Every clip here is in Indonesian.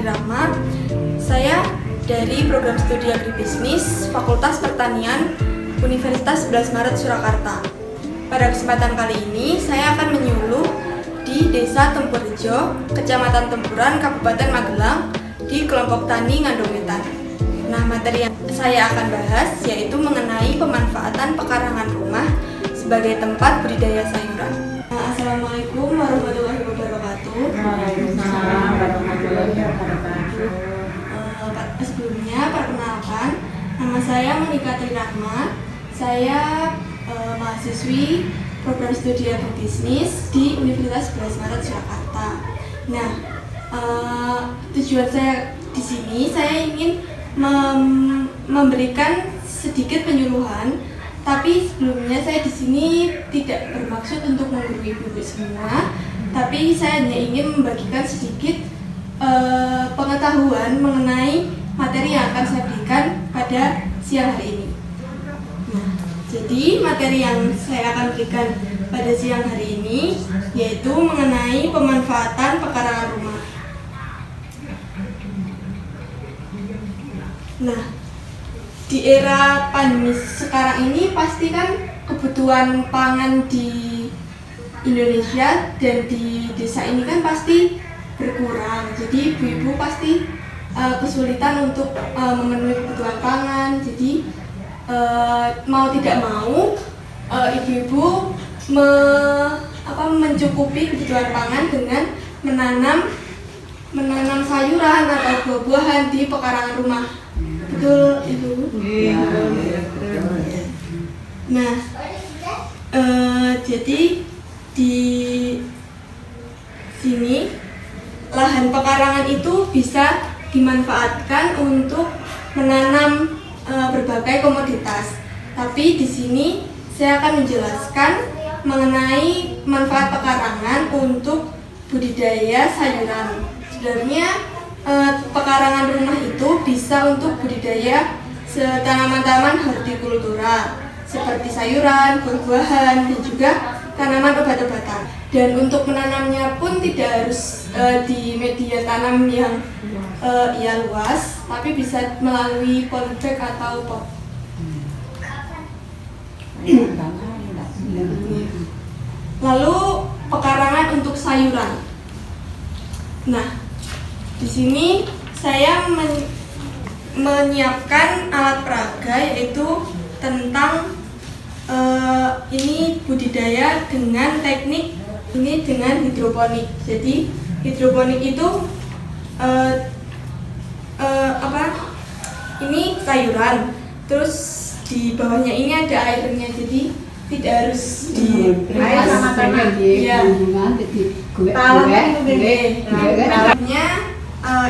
Rahma. Saya dari program studi agribisnis Fakultas Pertanian Universitas 11 Maret Surakarta. Pada kesempatan kali ini saya akan menyuluh di Desa Tempurrejo, Kecamatan Tempuran, Kabupaten Magelang di kelompok tani Ngandung Wetan. Nah, materi yang saya akan bahas yaitu mengenai pemanfaatan pekarangan rumah sebagai tempat budidaya sayuran. Assalamualaikum warahmatullahi wabarakatuh. Waalaikumsalam warahmatullahi wabarakatuh. Sebelumnya perkenalkan, nama saya Monika Tri Rahma. Saya mahasiswi program studi agribisnis di Universitas 11 Maret Surakarta. Nah, tujuan saya di sini saya ingin memberikan sedikit penyuluhan. Tapi sebelumnya saya di sini tidak bermaksud untuk menggurui ibu-ibu semua, tapi saya hanya ingin membagikan sedikit pengetahuan mengenai materi yang akan saya berikan pada siang hari ini. Nah, jadi materi yang saya akan berikan pada siang hari ini yaitu mengenai pemanfaatan pekarangan rumah. Nah, di era pandemi sekarang ini pasti kan kebutuhan pangan di Indonesia dan di desa ini kan pasti berkurang. Jadi ibu-ibu pasti kesulitan untuk memenuhi kebutuhan pangan. Jadi mau tidak mau ibu-ibu mencukupi kebutuhan pangan dengan menanam sayuran atau buah-buahan di pekarangan rumah. Betul, Ibu? Iya. Nah, jadi di sini lahan pekarangan itu bisa dimanfaatkan untuk menanam berbagai komoditas. Tapi di sini saya akan menjelaskan mengenai manfaat pekarangan untuk budidaya sayuran. Sebenarnya pekarangan rumah itu bisa untuk budidaya tanaman-tanaman hortikultura seperti sayuran, buah-buahan, dan juga tanaman obat-obatan. Dan untuk menanamnya pun tidak harus di media tanam yang luas, tapi bisa melalui polybag atau pot. Lalu pekarangan untuk sayuran. Nah, di sini saya menyiapkan alat peraga yaitu tentang ini budidaya dengan teknik ini dengan hidroponik. Jadi hidroponik itu ini sayuran, terus di bawahnya ini ada airnya, jadi tidak harus di air sama tanah. Iya. Talamnya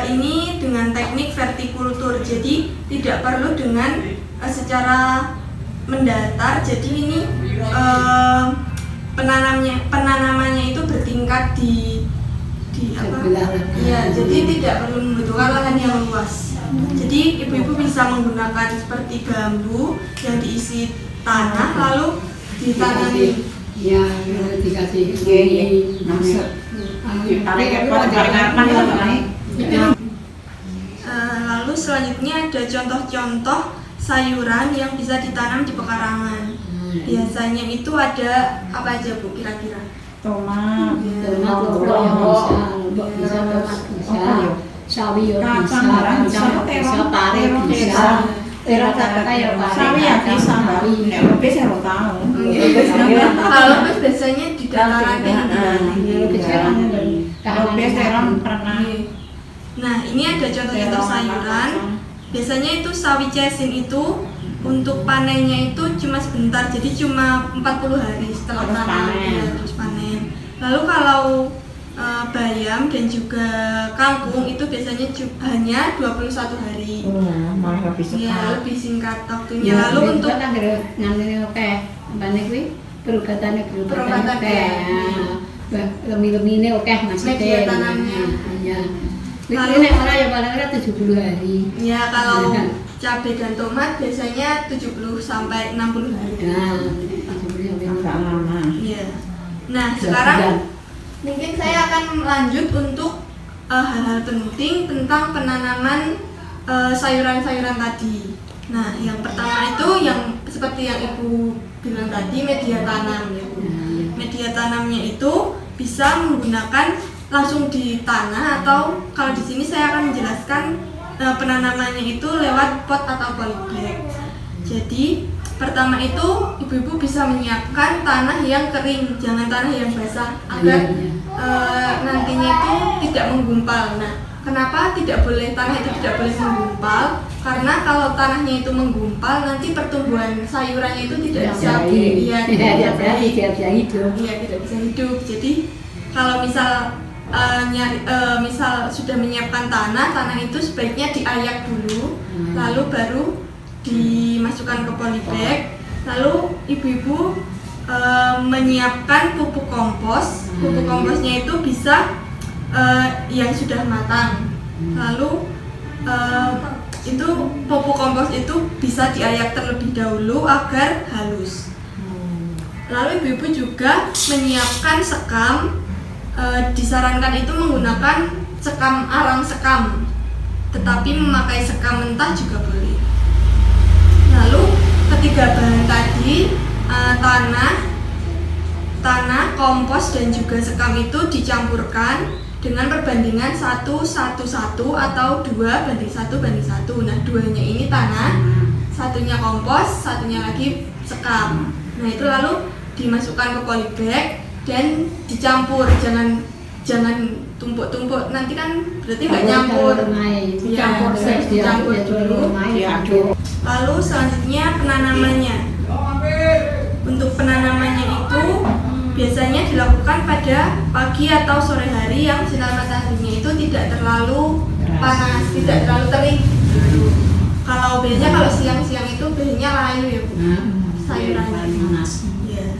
ini dengan teknik vertikultur, jadi tidak perlu dengan secara mendatar. Jadi ini penanamannya itu bertingkat di apa? Ya, jadi tidak perlu membutuhkan lahan yang luas. Jadi ibu-ibu bisa menggunakan seperti bambu yang diisi tanah lalu ditanami. Ya, dikasih lalu selanjutnya ada contoh-contoh sayuran yang bisa ditanam di pekarangan. Biasanya itu ada apa aja, Bu, kira-kira? Tomat, sawi bisa, pare bisa. Sawi ya bisa, lebih saya mau tahu. Kalau lebih biasanya di dataran tinggi. Lebih saya pernah. Nah, ini ada contoh-contoh sayuran. Biasanya itu sawi cesin itu untuk panennya itu cuma sebentar, jadi cuma 40 hari setelah tanam terus panen. Lalu kalau bayam dan juga kangkung itu biasanya hanya 21 hari. Malah lebih singkat. Ya, lebih singkat waktunya. Lalu untuk perugatan lebih oke maksudnya. Media tanamnya. Ya. Lalu nek ora ya paling ora 70 hari. Ya, kalau cabai dan tomat biasanya 70 sampai 60 hari. Nah, 70 sampai 60 lama. Iya. Nah, sekarang mungkin saya akan lanjut untuk hal-hal penting tentang penanaman sayuran-sayuran tadi. Nah, yang pertama itu yang seperti yang Ibu bilang tadi, media tanam ya Bu. Media tanamnya itu bisa menggunakan langsung di tanah, atau kalau di sini saya akan menjelaskan penanamannya itu lewat pot atau polybag. Jadi pertama itu ibu-ibu bisa menyiapkan tanah yang kering, jangan tanah yang basah, agar nantinya itu tidak menggumpal. Nah, kenapa tidak boleh tanah itu tidak boleh menggumpal? Karena kalau tanahnya itu menggumpal, nanti pertumbuhan sayurannya itu tidak bisa tidak bisa hidup. Jadi kalau misal misal sudah menyiapkan tanah itu sebaiknya diayak dulu, lalu baru dimasukkan ke polybag. Lalu ibu-ibu menyiapkan pupuk kompos. Pupuk komposnya itu bisa yang sudah matang. Lalu itu pupuk kompos itu bisa diayak terlebih dahulu agar halus. Lalu ibu-ibu juga menyiapkan sekam. Disarankan itu menggunakan sekam arang sekam, tetapi memakai sekam mentah juga boleh. Lalu ketiga bahan tadi, tanah, kompos dan juga sekam itu dicampurkan dengan perbandingan 1:1:1 atau 2:1:1. Nah, 2-nya ini tanah, 1-nya kompos, 1-nya lagi sekam. Nah, itu lalu dimasukkan ke polybag dan dicampur, jangan tumpuk-tumpuk, nanti kan berarti nggak nyampur. Dicampur dulu. Lalu selanjutnya penanamannya. Untuk penanamannya itu biasanya dilakukan pada pagi atau sore hari yang sinar mataharinya itu tidak terlalu panas, tidak terlalu terik. Kalau biasanya kalau siang-siang itu biasanya layu ya Bu, sayurannya. Ya.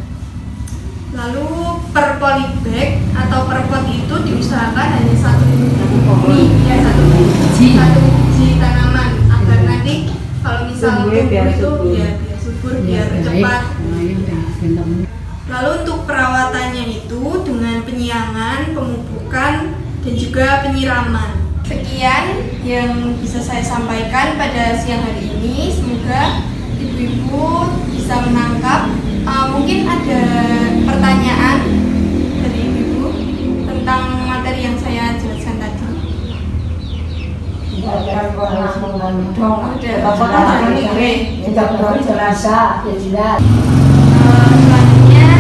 Lalu per polybag atau per pot itu diusahakan hanya satu biji tanaman, agar nanti kalau misal tumbuh itu biar subur, biar cepat. Lalu untuk perawatannya itu dengan penyiangan, pemupukan, dan juga penyiraman. Sekian yang bisa saya sampaikan pada siang hari ini. Semoga ibu-ibu bisa menangkap. Mungkin ada pertanyaan dari ibu tentang materi yang saya jelaskan tadi. Selanjutnya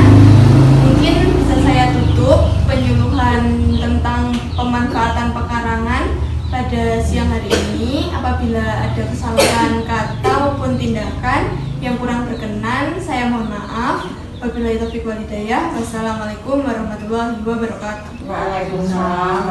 mungkin bisa saya tutup penyuluhan tentang pemanfaatan pekarangan pada siang hari ini. Apabila ada kesalahan kata maupun tindakan yang kurang berkenan, saya mohon maaf. Wabillahi taufiq wal hidayah. Wassalamualaikum warahmatullahi wabarakatuh. Waalaikumsalam.